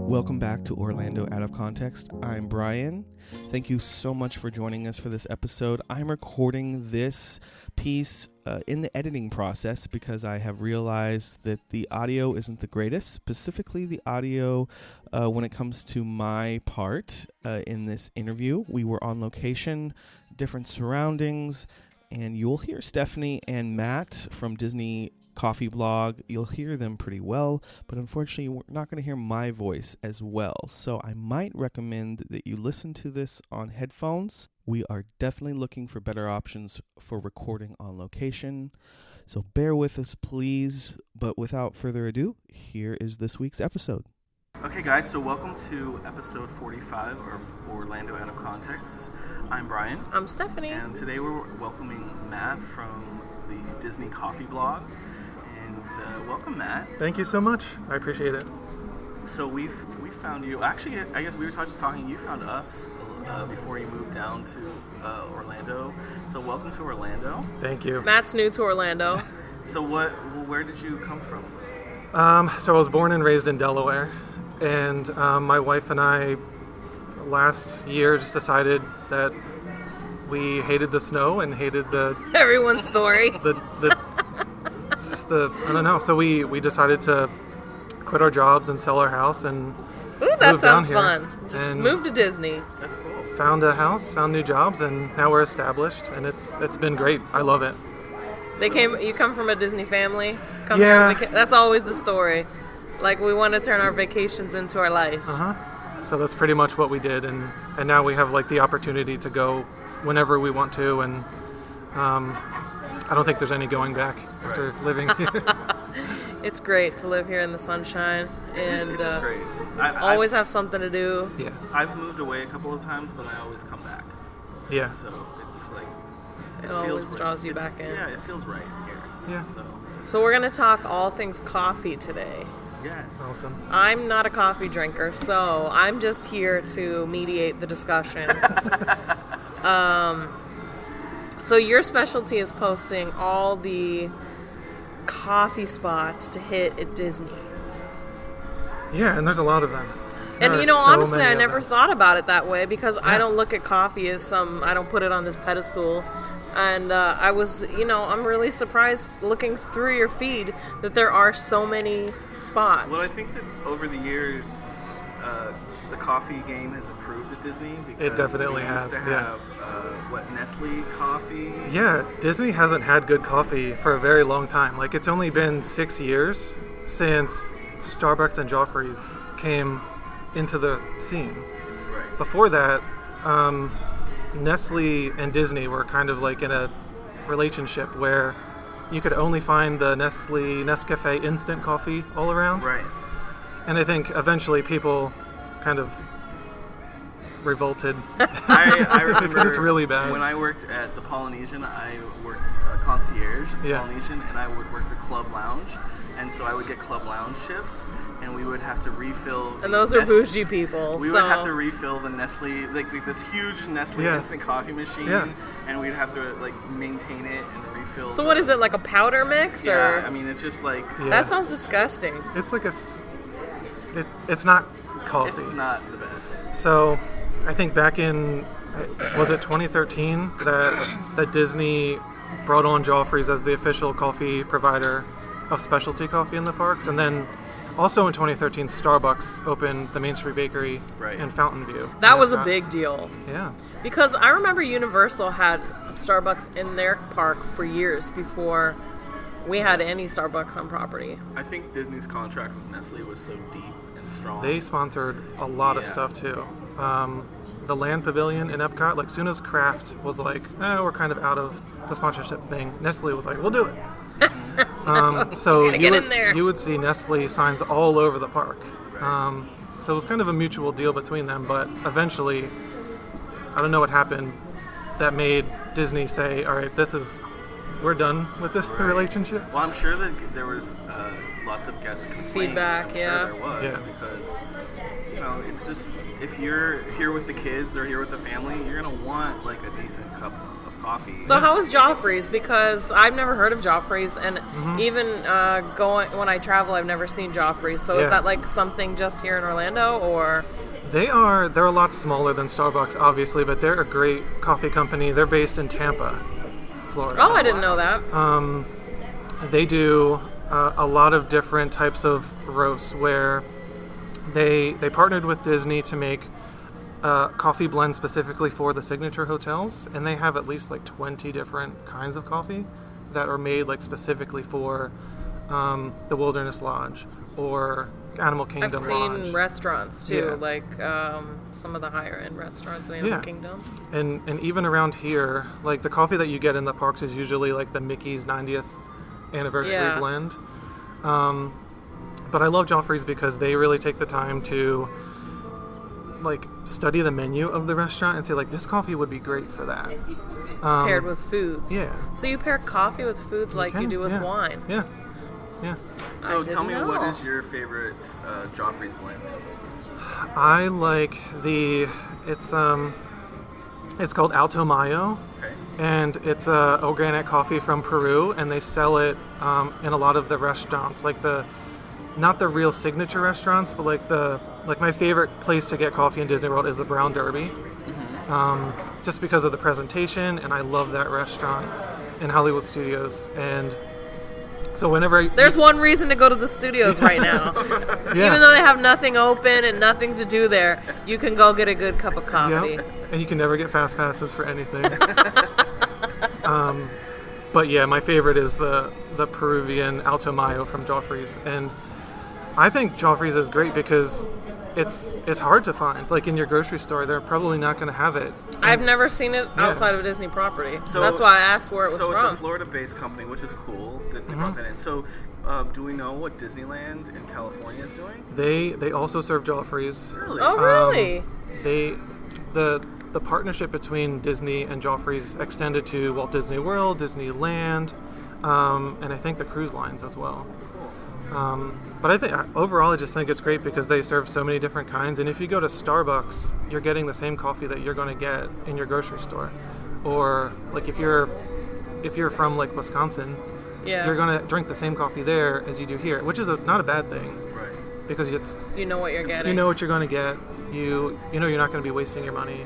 Welcome back to Orlando Out of Context. I'm Brian. Thank you so much for joining us for this episode. I'm recording this piece in the editing process because I have realized that the audio isn't the greatest, specifically the audio when it comes to my part in this interview. We were on location, different surroundings, and you'll hear Stephanie and Matt from Disney Coffee Blog. You'll hear them pretty well, but unfortunately we're not going to hear my voice as well. So I might recommend that you listen to this on headphones. We are definitely looking for better options for recording on location. So bear with us, please. But without further ado, here is this week's episode. Okay, guys, so welcome to episode 45 of Orlando Out of Context. I'm Brian. I'm Stephanie. And today we're welcoming Matt from the Disney Coffee Blog. And welcome, Matt. Thank you so much. I appreciate it. So we found you. Actually, I guess we were just talking. You found us before you moved down to Orlando. So welcome to Orlando. Thank you. Matt's new to Orlando. So where did you come from? So I was born and raised in Delaware, and my wife and I last year just decided that we hated the snow and hated the everyone's story. I don't know. So we decided to quit our jobs and sell our house and that sounds here fun. Just move to Disney. That's cool. Found a house, found new jobs, and now we're established, and it's been great. I love it. You come from a Disney family? Yeah. That's always the story. Like, we want to turn our vacations into our life. So that's pretty much what we did, and now we have like the opportunity to go whenever we want to, and I don't think there's any going back after living here. It's great to live here in the sunshine, and it's great. always have something to do. Yeah. I've moved away a couple of times, but I always come back. Yeah. So it's like It always draws you back in. Yeah, it feels right here. Yeah. So we're going to talk all things coffee today. Yes. Awesome. I'm not a coffee drinker, so I'm just here to mediate the discussion. So your specialty is posting all the coffee spots to hit at Disney. Yeah, and there's a lot of them. And honestly, I never thought about it that way because I don't look at coffee as I don't put it on this pedestal. And I was, I'm really surprised looking through your feed that there are so many spots. Well, I think that over the years, the coffee game has improved at Disney. Because it definitely has. We used to have, Nestle coffee? Yeah, Disney hasn't had good coffee for a very long time. Like, it's only been 6 years since Starbucks and Joffrey's came into the scene. Right. Before that, Nestle and Disney were kind of like in a relationship where you could only find the Nescafe instant coffee all around. Right. And I think eventually people kind of revolted. I remember it's really bad. When I worked at the Polynesian, I worked concierge at the Polynesian, and I would work the Club Lounge. And so I would get Club Lounge shifts, and we would have to refill. And those are bougie people. We would have to refill the Nestle, like this huge Nestle instant coffee machine, and we'd have to like maintain it and refill. So what is it, like a powder mix? Yeah, or? I mean it's just like that sounds disgusting. It's like it's not coffee. It's not the best. So I think back in, was it 2013 that Disney brought on Joffrey's as the official coffee provider of specialty coffee in the parks, and then also in 2013 Starbucks opened the Main Street Bakery in Fountain View. That was a big deal. Yeah. Because I remember Universal had Starbucks in their park for years before we had any Starbucks on property. I think Disney's contract with Nestle was so deep and strong. They sponsored a lot of stuff too. The Land Pavilion in Epcot, like soon as Kraft was like, we're kind of out of the sponsorship thing, Nestle was like, we'll do it. So you would see Nestle signs all over the park. So it was kind of a mutual deal between them, but eventually, I don't know what happened that made Disney say, all right, this is we're done with this relationship. Well, I'm sure that there was lots of guest feedback. I'm yeah, sure there was Yeah. because it's just if you're here with the kids or here with the family, you're gonna want like a decent cup of coffee. So how was Joffrey's? Because I've never heard of Joffrey's, and even going when I travel, I've never seen Joffrey's. So Yeah. is that like something just here in Orlando, or? They're a lot smaller than Starbucks, obviously, but they're a great coffee company. They're based in Tampa, Florida. Oh, I didn't know that. They do a lot of different types of roasts where they partnered with Disney to make coffee blend specifically for the signature hotels, and they have at least like 20 different kinds of coffee that are made like specifically for the Wilderness Lodge or Animal Kingdom I've seen Lodge. restaurants too, Yeah. like some of the higher end restaurants in Animal Yeah. Kingdom. And even around here, like the coffee that you get in the parks is usually like the Mickey's 90th anniversary Yeah. blend. But I love Joffrey's because they really take the time to like study the menu of the restaurant and say like this coffee would be great for that. Paired with foods. yeah. So you pair coffee with foods like you can, do with yeah. wine. Yeah. Yeah. So I tell me, didn't what know. is your favorite Joffrey's blend? I like it's called Alto Mayo. Okay. And it's organic coffee from Peru, and they sell it in a lot of the restaurants, like not the real signature restaurants, but like my favorite place to get coffee in Disney World is the Brown Derby, just because of the presentation, and I love that restaurant in Hollywood Studios. And so whenever There's one reason to go to the studios right now. yeah. Even though they have nothing open and nothing to do there, you can go get a good cup of coffee. Yep. And you can never get fast passes for anything. But yeah, my favorite is the Peruvian Alto Mayo from Joffrey's, and I think Joffrey's is great because it's hard to find. Like in your grocery store, they're probably not going to have it. I've never seen it outside of a Disney property. So- That's why I asked where it was So from. it's a Florida-based company, which is cool that they brought that in. So do we know what Disneyland in California is doing? They also serve Joffrey's. Really? Oh, really? The partnership between Disney and Joffrey's extended to Walt Disney World, Disneyland, and I think the cruise lines as well. But I think overall, I just think it's great because they serve so many different kinds. And if you go to Starbucks, you're getting the same coffee that you're going to get in your grocery store. Or like if you're from like Wisconsin, Yeah. you're going to drink the same coffee there as you do here, which is not a bad thing Right. because You know what you're getting. you know what you're going to get. You know you're not going to be wasting your money.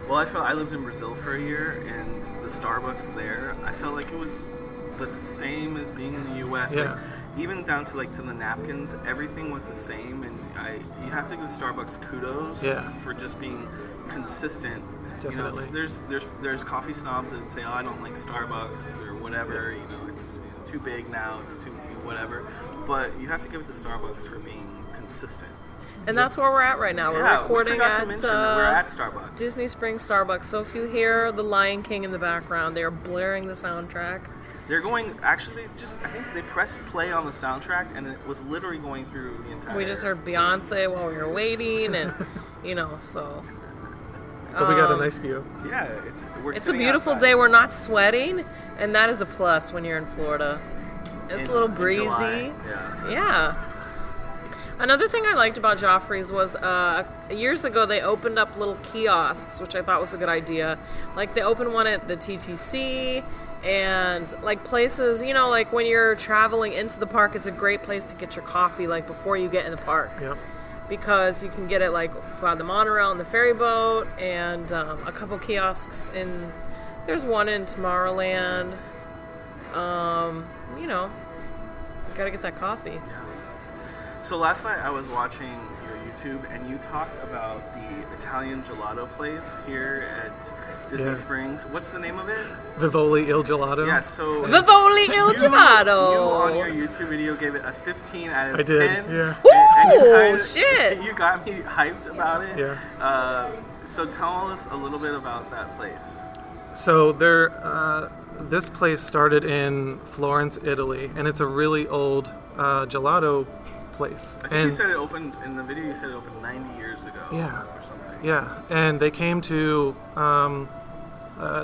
Well, I lived in Brazil for a year, and the Starbucks there, I felt like it was the same as being in the U.S. Yeah. Like, even down to to the napkins, everything was the same, and you have to give Starbucks kudos Yeah. for just being consistent. Definitely. You know, there's coffee snobs that say, oh, I don't like Starbucks or whatever. You know, it's too big now. It's too whatever. But you have to give it to Starbucks for being consistent. And that's where we're at right now. We're Yeah, we recording forgot to at, mention that we're at Starbucks. Disney Springs Starbucks. So if you hear The Lion King in the background, they are blaring the soundtrack. They're going, actually, I think they pressed play on the soundtrack and it was literally going through the entire... We just heard Beyonce while we were waiting, and so But we got a nice view. Yeah, we're it's a sitting beautiful outside. day. We're not sweating, and that is a plus when you're in Florida. It's a little In breezy. July, yeah. Yeah. Another thing I liked about Joffrey's was years ago they opened up little kiosks, which I thought was a good idea. Like they opened one at the TTC and like places, like when you're traveling into the park, it's a great place to get your coffee like before you get in the park. Yep. Because you can get it like by the monorail and the ferry boat, and a couple kiosks there's one in Tomorrowland. Gotta get that coffee. So last night I was watching your YouTube and you talked about the Italian gelato place here at Disney Yeah. Springs. What's the name of it? Vivoli Il Gelato. Yeah, so... Vivoli Il Gelato! You on your YouTube video gave it a 15 out of I 10. did, yeah. And you Ooh, shit! You got me hyped about it. Yeah. So tell us a little bit about that place. So this place started in Florence, Italy, and it's a really old gelato place. I think and you said it opened, in the video you said it opened 90 years ago. Yeah. Or something. yeah, and they came to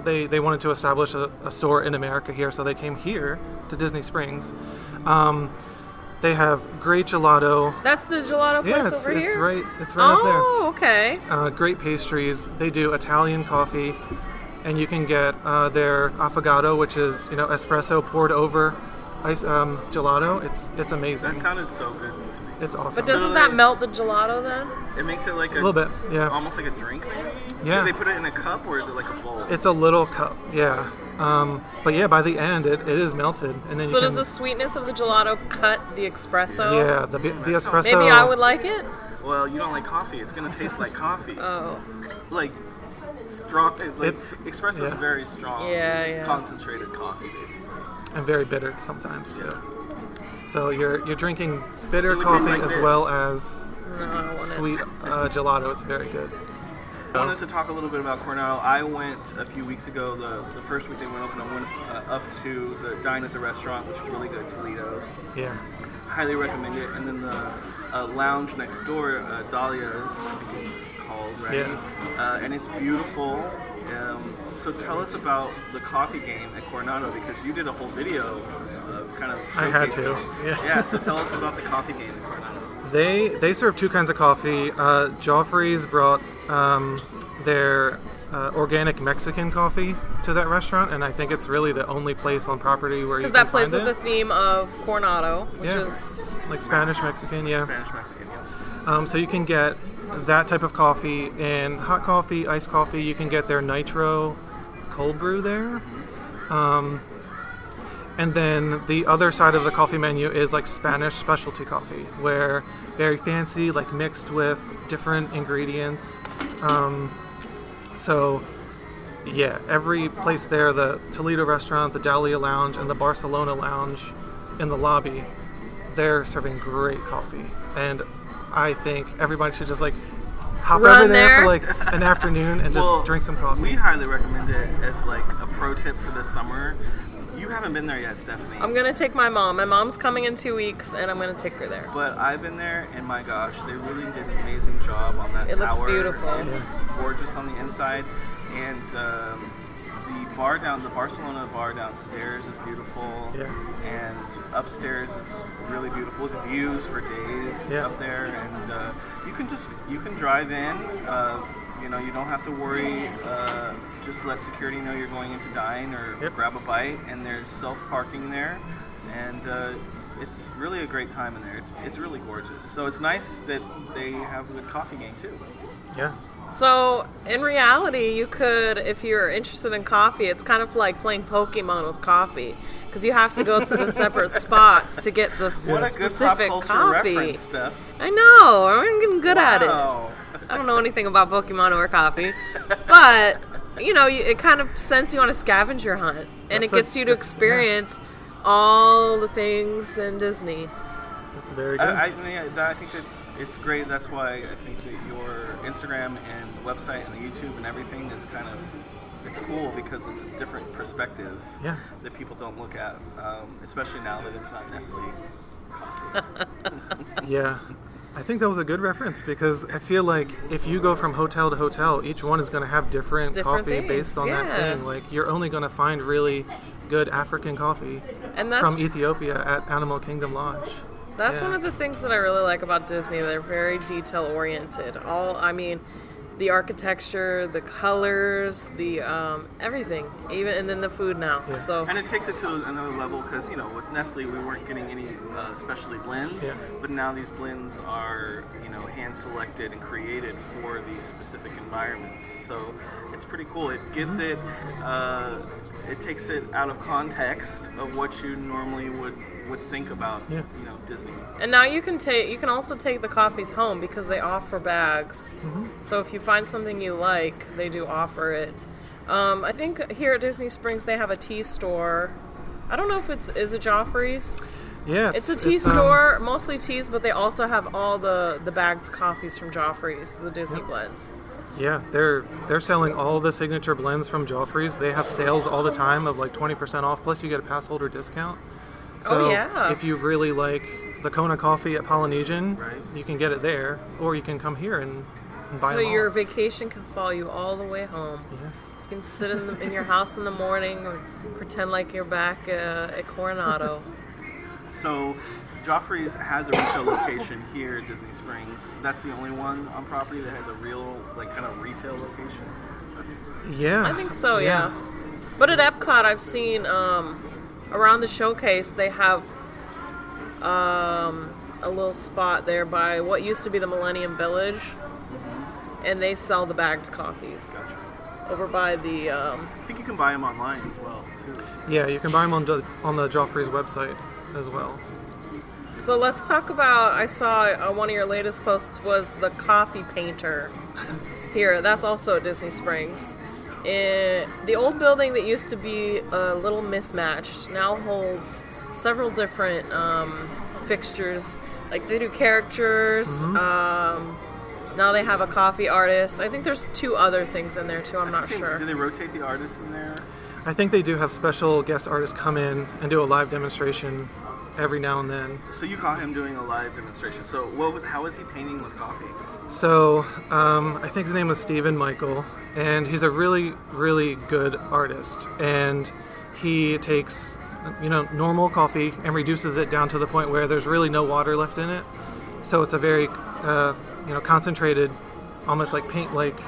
they wanted to establish a store in America here, so they came here to Disney Springs. They have great gelato. That's the gelato place over here? It's right up there. Oh, okay. Great pastries. They do Italian coffee, and you can get their affogato, which is espresso poured over ice gelato. It's amazing. That sounded so good to me. It's awesome. But doesn't that melt the gelato then? It makes it like a little bit, yeah. Almost like a drink, maybe? Yeah. Do they put it in a cup or is it like a bowl? It's a little cup, yeah. But yeah, by the end, it is melted, and then. So does the sweetness of the gelato cut the espresso? Yeah, the espresso. Maybe I would like it. Well, you don't like coffee. It's gonna taste like coffee. Oh. Like strong. Espresso is very strong. Yeah. Concentrated coffee, basically. And very bitter sometimes too. So you're drinking bitter coffee like as this. well as No, sweet gelato. It's very good. I wanted to talk a little bit about Coronado. I went a few weeks ago, the first week they went open, I went up to the Dine at the Restaurant, which is really good, Toledo. Yeah. Highly recommend it. And then the lounge next door, Dahlia's, I think it's called, right? Yeah. And it's beautiful. So tell us about the coffee game at Coronado, because you did a whole video kind of I had to. showcasing it. Yeah. So tell us about the coffee game at Coronado. They serve two kinds of coffee. Joffrey's brought their organic Mexican coffee to that restaurant, and I think it's really the only place on property where you can Because that plays find with it. the theme of Coronado, which Yeah. is Like Spanish Mexican, yeah. Spanish Mexican, yeah. So you can get that type of coffee in hot coffee, iced coffee. You can get their nitro cold brew there. And then the other side of the coffee menu is like Spanish specialty coffee, where very fancy, like mixed with different ingredients. So yeah, every place there, the Toledo restaurant, the Dahlia Lounge, and the Barcelona Lounge in the lobby, they're serving great coffee. And I think everybody should just like hop Run over there there. for like an afternoon and just drink some coffee. We highly recommend it as like a pro tip for this summer. You haven't been there yet, Stephanie. I'm gonna take my mom. My mom's coming in 2 weeks, and I'm gonna take her there. But I've been there, and my gosh, they really did an amazing job on that It tower. looks beautiful. It's gorgeous on the inside, and the Barcelona bar downstairs is beautiful. Yeah. And upstairs is really beautiful. The views for days Yeah. up there, and you can drive in. You don't have to worry. Just let security know you're going in to dine or grab a bite, and there's self-parking there, and it's really a great time in there. It's really gorgeous. So it's nice that they have a good coffee game too. Yeah. So, in reality, you could, if you're interested in coffee, it's kind of like playing Pokemon with coffee. Because you have to go to the separate spots to get the What a good pop specific culture coffee. reference, Steph. I know, I'm getting good at it. Wow. I don't know anything about Pokemon or coffee. But, it kind of sends you on a scavenger hunt. And it gets you to experience all the things in Disney. That's very good. I think it's great. That's why I think that your Instagram and website and the YouTube and everything is it's cool because it's a different perspective that people don't look at, especially now that it's not Nestle coffee. Yeah. I think that was a good reference because I feel like if you go from hotel to hotel, each one is going to have different coffee things, based on that thing. Like you're only going to find really good African coffee And that's from Ethiopia at Animal Kingdom Lodge. That's one of the things that I really like about Disney. They're very detail oriented. The architecture, the colors, the everything, and then the food now. Yeah. So And it takes it to another level because, with Nestle, we weren't getting any specialty blends, but now these blends are, hand-selected and created for these specific environments. So it's pretty cool. It gives it takes it out of context of what you normally would think about, Disney. And now you can also take the coffees home because they offer bags. Mm-hmm. So if you find something you like, they do offer it. I think here at Disney Springs they have a tea store. I don't know if is it Joffrey's? Yeah, It's a tea store, mostly teas, but they also have all the bagged coffees from Joffrey's, the Disney blends. Yeah, they're selling all the signature blends from Joffrey's. They have sales all the time of like 20% off. Plus, you get a pass holder discount. So if you really like the Kona coffee at Polynesian, you can get it there, or you can come here and and buy So them all. your vacation can follow you all the way home. Yes. You can sit in your house in the morning or pretend like you're back at Coronado. So, Joffrey's has a retail location here at Disney Springs. That's the only one on property that has a real, like, kind of retail location. Yeah. I think so, yeah. But at Epcot, I've seen around the showcase, they have a little spot there by what used to be the Millennium Village, and they sell the bagged coffees. Gotcha. Over by the... I think you can buy them online as well, too. Yeah, you can buy them on the Joffrey's website as well. So let's talk about, I saw one of your latest posts was the coffee painter here. That's also at Disney Springs. The old building that used to be a little mismatched now holds several different fixtures. Like they do characters. Now they have a coffee artist. I think there's 2 other things in there too. I'm not sure. Do they rotate the artists in there? I think they do have special guest artists come in and do a live demonstration every now and then. So you caught him doing a live demonstration. So how is he painting with coffee? So I think his name was Stephen Michael, and he's a really, really good artist. And he takes, normal coffee and reduces it down to the point where there's really no water left in it. So it's a very, concentrated, almost like paint-like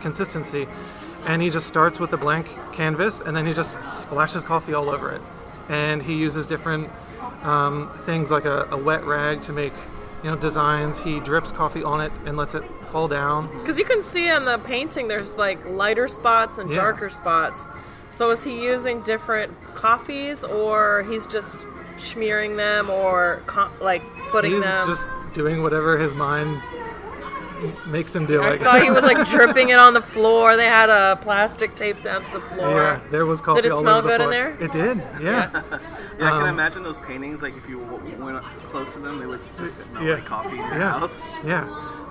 consistency. And he just starts with a blank canvas, and then he just splashes coffee all over it. And he uses different things like a wet rag to make, designs. He drips coffee on it and lets it fall down. Because you can see on the painting there's like lighter spots and darker spots. So is he using different coffees, or he's just smearing them, or putting them? He's just doing whatever his mind makes him do. I saw he was like dripping it on the floor. They had a plastic tape down to the floor. Yeah, there was coffee Did it all smell over the good in floor. there? It did, yeah. Yeah, I can imagine those paintings, like if you went up close to them, they would just smell like coffee in your house. Yeah.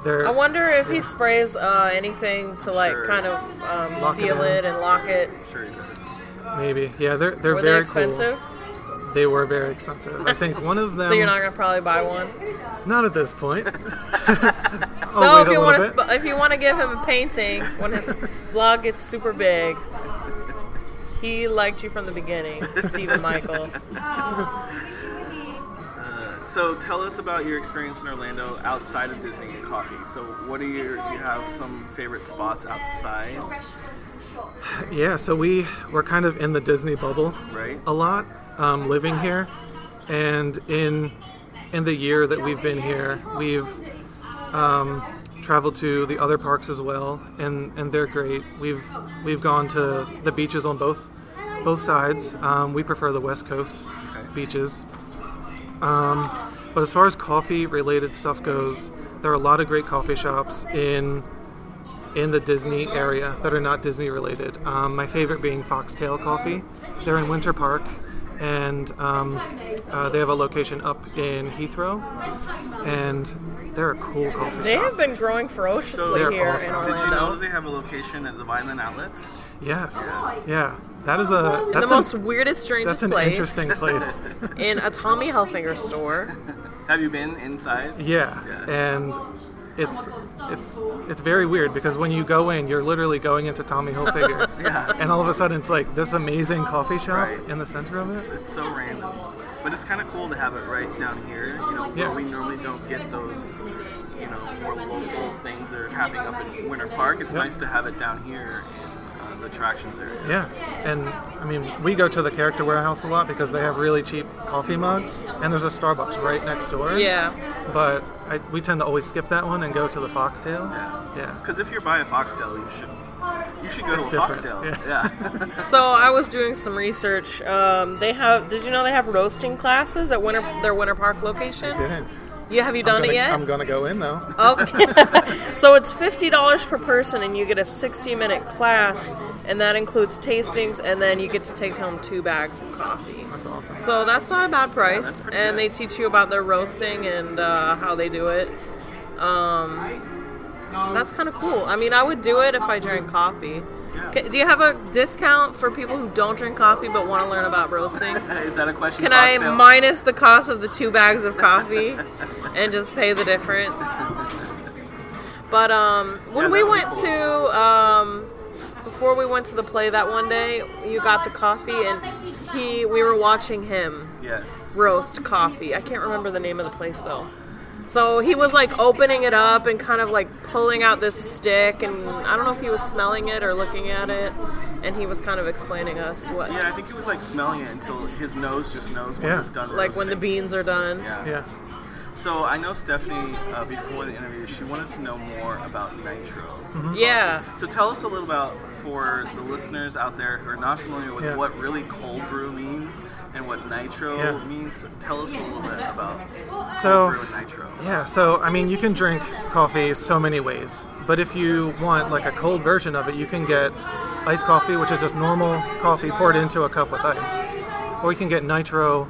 I wonder if he sprays anything to kind of seal it and lock it. Sure he does. Maybe. Yeah, they're Were very they expensive? cool. They were very expensive. I think one of them... So you're not going to probably buy one? Not at this point. So if you want to give him a painting when his vlog gets super big, he liked you from the beginning, Stephen Michael. So tell us about your experience in Orlando outside of Disney and coffee. So do you have some favorite spots outside? Yeah, so we're kind of in the Disney bubble a lot, living here. And in the year that we've been here, we've traveled to the other parks as well, and they're great. We've gone to the beaches on both sides. We prefer the West Coast beaches. But as far as coffee related stuff goes, there are a lot of great coffee shops in the Disney area that are not Disney related. My favorite being Foxtail Coffee. They're in Winter Park, and they have a location up in Heathrow, and they're a cool coffee shop. They have been growing ferociously they're here awesome. in Orlando. Did you know they have a location at the Vineland Outlets? Yes. Yeah. That is the most weirdest, strangest That's an place. interesting place. In a Tommy Hilfiger store. Have you been inside? Yeah. And it's very weird because when you go in, you're literally going into Tommy Hilfiger. And all of a sudden it's like this amazing coffee shop in the center of it. It's so random. But it's kind of cool to have it right down here, where we normally don't get those, more local things that are happening up in Winter Park. It's nice to have it down here in the attractions area. Yeah, and I mean, we go to the Character Warehouse a lot because they have really cheap coffee mugs, and there's a Starbucks right next door. Yeah. But we tend to always skip that one and go to the Foxtail. Yeah. Because if you're by a Foxtail, you should go to a Foxtail. Yeah. So I was doing some research. Did you know they have roasting classes at their Winter Park location? I didn't. Have you done it yet? I'm gonna go in though. Okay. So it's $50 per person, and you get a 60-minute class, and that includes tastings, and then you get to take home 2 bags of coffee. That's awesome. So that's not a bad price, that's pretty and good. they teach you about their roasting and how they do it. That's kind of cool. I mean, I would do it if I drank coffee. Yeah. Do you have a discount for people who don't drink coffee but want to learn about roasting? Is that a question? Can I Foxtail? minus the cost of the 2 bags of coffee and just pay the difference? But when we that was went cool. to before we went to the play that one day, you got the coffee, and we were watching him Yes. roast coffee. I can't remember the name of the place though. So he was like opening it up and kind of like pulling out this stick, and I don't know if he was smelling it or looking at it, and he was kind of explaining us what, Yeah, I think he was like smelling it until his nose just knows when Yeah. it's done like when the roasting. beans are done. Yeah. Yeah. So I know Stephanie, before the interview, she wanted to know more about nitro. Yeah. So tell us a little about, for the listeners out there who are not familiar with Yeah. what really cold brew means and what nitro Yeah. means. Tell us a little bit about So, cold brew and nitro. yeah, so I mean, you can drink coffee so many ways, but if you want like a cold version of it, you can get iced coffee, which is just normal coffee poured into a cup with ice, or you can get nitro.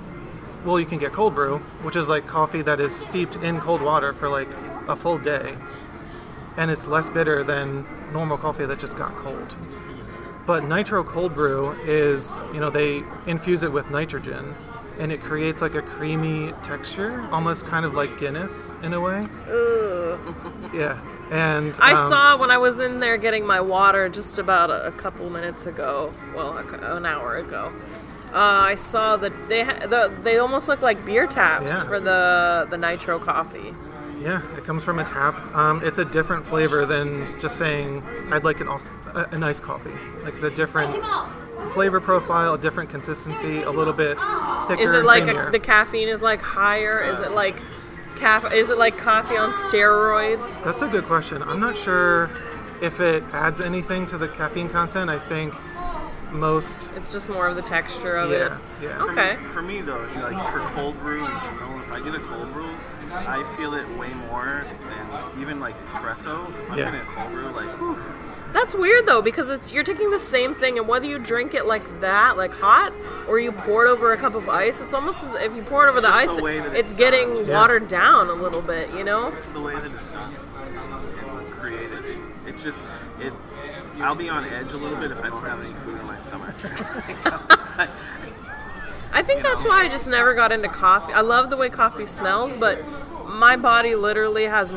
Well, you can get cold brew, which is like coffee that is steeped in cold water for like a full day, and it's less bitter than normal coffee that just got cold. But nitro cold brew is, they infuse it with nitrogen, and it creates like a creamy texture, almost kind of like Guinness in a way. Yeah, and I saw when I was in there getting my water just about a couple minutes ago, well, an hour ago. I saw that they almost look like beer taps Yeah. for the nitro coffee. Yeah, it comes from a tap. It's a different flavor than just saying I'd like a nice coffee. Like it's a different flavor profile, a different consistency, a little bit thicker. Is it and like creamier. the caffeine is like higher? Is it like is it like coffee on steroids? That's a good question. I'm not sure if it adds anything to the caffeine content. I think most. It's just more of the texture of it. Yeah. Okay. For me though, like for cold brew in general, if I get a cold brew, I feel it way more than even like espresso. If I'm Yeah. getting a cold brew, like That's weird though, because you're taking the same thing, and whether you drink it like that, like hot, or you pour it over a cup of ice, it's almost as if you pour it over It's the just ice, the way that it's it's getting done. Yeah. watered down a little bit, you know? it's the way that it's done and created. It just I'll be on edge a little bit if I don't have any food in my stomach. I think that's why I just never got into coffee. I love the way coffee smells, but my body literally has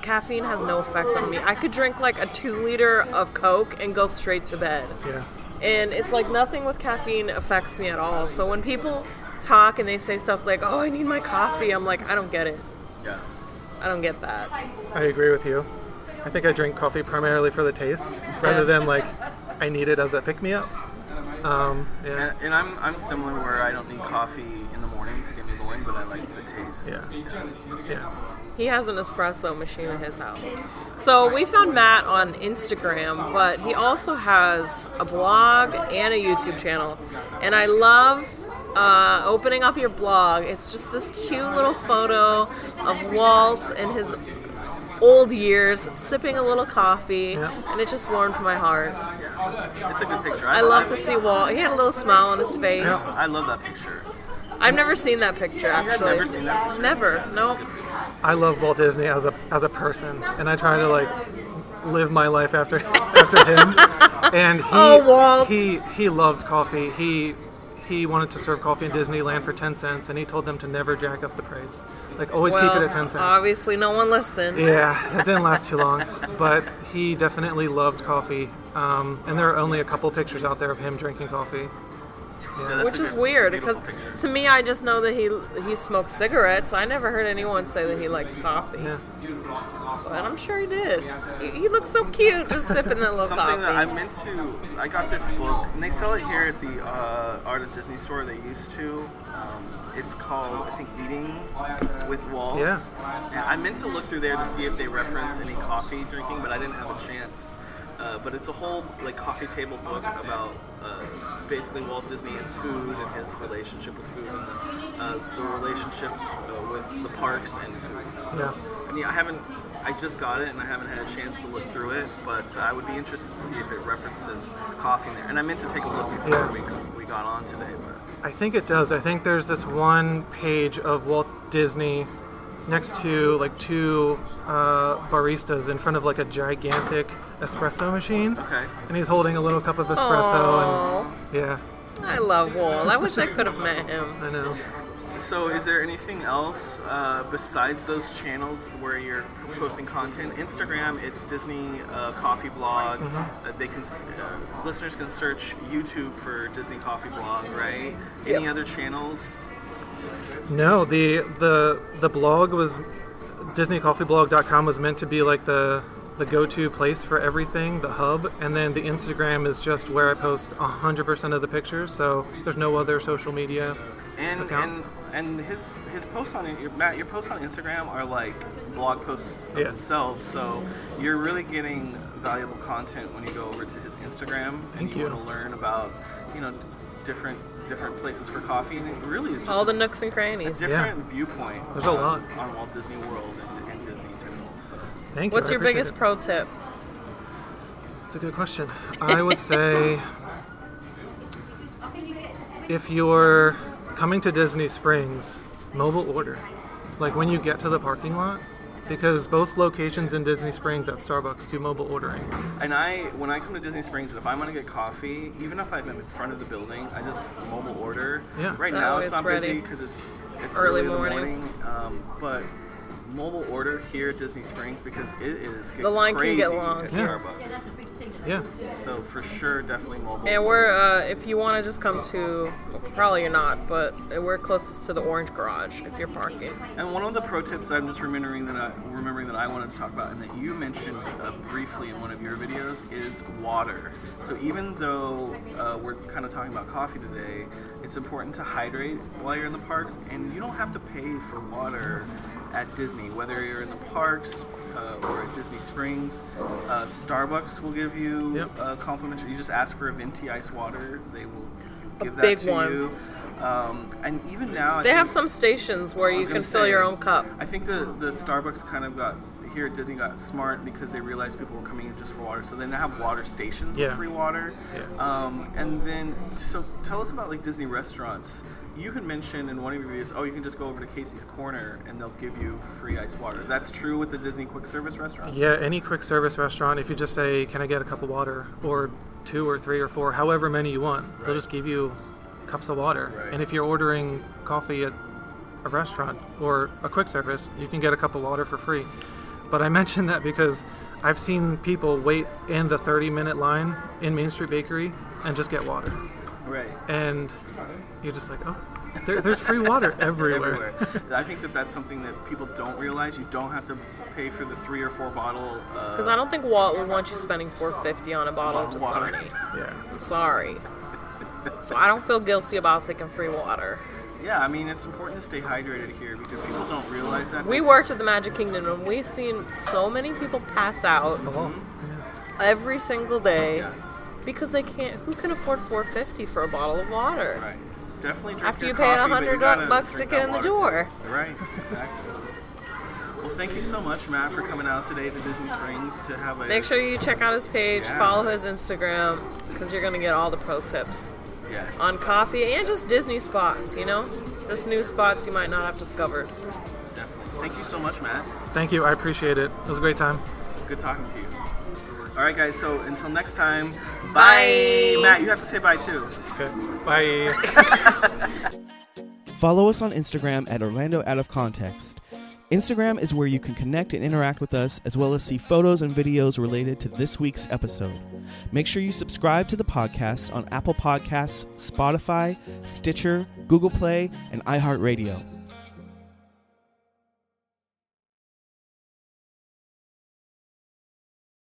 caffeine has no effect on me. I could drink like a 2 liter of Coke and go straight to bed. Yeah. And it's like nothing with caffeine affects me at all. So when people talk and they say stuff like, "Oh, I need my coffee," I'm like, I don't get it. Yeah. I don't get that. I agree with you. I think I drink coffee primarily for the taste, rather than like I need it as a pick-me-up. Yeah. And I'm similar where I don't need coffee in the morning to get me going, but I like the taste. Yeah. He has an espresso machine in his house. So we found Matt on Instagram, but he also has a blog and a YouTube channel. And I love opening up your blog. It's just this cute little photo of Walt in his old years sipping a little coffee, and it just warmed my heart. It's a good picture. I love to see Walt. He had a little smile on his face. I love that picture. I've never seen that picture, actually. never seen that picture? Never. Nope. I love Walt Disney as a person, and I try to like live my life after him. And Walt. he loved coffee. He wanted to serve coffee in Disneyland for 10 cents, and he told them to never jack up the price. Like always keep it at 10 cents. Obviously, no one listened. Yeah, it didn't last too long, but he definitely loved coffee. And there are only a couple pictures out there of him drinking coffee. Yeah, that's Which a is good- weird beautiful because picture. to me, I just know that he smoked cigarettes. I never heard anyone say that he liked coffee, Yeah. but I'm sure he did. He looked so cute just sipping that little Something coffee. that I meant to, I got this book, and they sell it here at the Art of Disney store. They used to. It's called, I think, Eating with Walt. Yeah. And I meant to look through there to see if they reference any coffee drinking, but I didn't have a chance. But it's a whole like coffee table book about basically Walt Disney and food and his relationship with food and the relationship with the parks and food. Yeah. I mean, I just got it and I haven't had a chance to look through it, but I would be interested to see if it references coffee in there. And I meant to take a look before Yeah. we got on today, but I think it does. I think there's this one page of Walt Disney next to like two baristas in front of like a gigantic espresso machine. okay. And he's holding a little cup of espresso. Aw. And yeah, I love Walt. I wish I could have met him. I know. So is there anything else besides those channels where you're posting content? Instagram, it's Disney Coffee Blog. They can listeners can search YouTube for Disney Coffee Blog, right? Any other channels? No, the blog was DisneyCoffeeblog.com was meant to be like the go-to place for everything, the hub, and then the Instagram is just where I post 100% of the pictures. So there's no other social media account. And his posts on Matt, your posts on Instagram are like blog posts of themselves. So you're really getting valuable content when you go over to his Instagram and you want to learn about different places for coffee, and it really is just all the nooks and crannies. A different viewpoint. There's a lot on Walt Disney World and Disney in general. So. Thank you. What's your biggest pro tip? It's a good question. I would say if you're coming to Disney Springs, mobile order. Like when you get to the parking lot, because both locations in Disney Springs at Starbucks do mobile ordering. And when I come to Disney Springs, if I want to get coffee, even if I'm in front of the building, I just mobile order. Yeah. Right now it's not ready. busy because it's early in the morning. But mobile order here at Disney Springs because it is the line can get long at Starbucks. Yeah. So for sure, definitely mobile. And we're if you want to just come to, well, probably you're not, but we're closest to the Orange Garage if you're parking. And one of the pro tips I'm just remembering that I wanted to talk about and that you mentioned briefly in one of your videos is water. So even though we're kind of talking about coffee today, it's important to hydrate while you're in the parks, and you don't have to pay for water at Disney, whether you're in the parks or at Disney Springs. Starbucks will give you complimentary. You just ask for a venti ice water, they will give that to you. And even now, they have some stations where you can fill your own cup. I think the Starbucks kind of got here at Disney got smart because they realized people were coming in just for water, so then they have water stations with free water. And then, so tell us about like Disney restaurants. You had mentioned in one of your videos, you can just go over to Casey's Corner and they'll give you free ice water. That's true with the Disney quick service restaurants? Yeah, any quick service restaurant, if you just say, can I get a cup of water, or 2 or 3 or 4, however many you want, they'll just give you cups of water. And if you're ordering coffee at a restaurant or a quick service, you can get a cup of water for free. But I mentioned that because I've seen people wait in the 30-minute line in Main Street Bakery and just get water. Right. And you're just like, there's free water everywhere. I think that's something that people don't realize. You don't have to pay for the 3 or 4 bottle. Because I don't think Walt would want you spending $4.50 on a bottle of Dasani. Yeah. I'm sorry. So I don't feel guilty about taking free water. Yeah, I mean, it's important to stay hydrated here because people don't realize that. We worked at the Magic Kingdom and we've seen so many people pass out every single day because they can't. Who can afford $4.50 for a bottle of water? Right. Definitely drink after your you pay coffee, $100 to get in the door. Right. Exactly. Well, thank you so much, Matt, for coming out today to Disney Springs to have a. Make sure you check out his page, follow his Instagram, because you're gonna get all the pro tips. Yes. On coffee and just Disney spots, just new spots you might not have discovered. Definitely. Thank you so much, Matt. Thank you. I appreciate it. It was a great time. Good talking to you. All right, guys. So until next time, bye. Matt, you have to say bye too. Okay. Bye. Follow us on Instagram at Orlando Out of Context. Instagram is where you can connect and interact with us, as well as see photos and videos related to this week's episode. Make sure you subscribe to the podcast on Apple Podcasts, Spotify, Stitcher, Google Play, and iHeartRadio.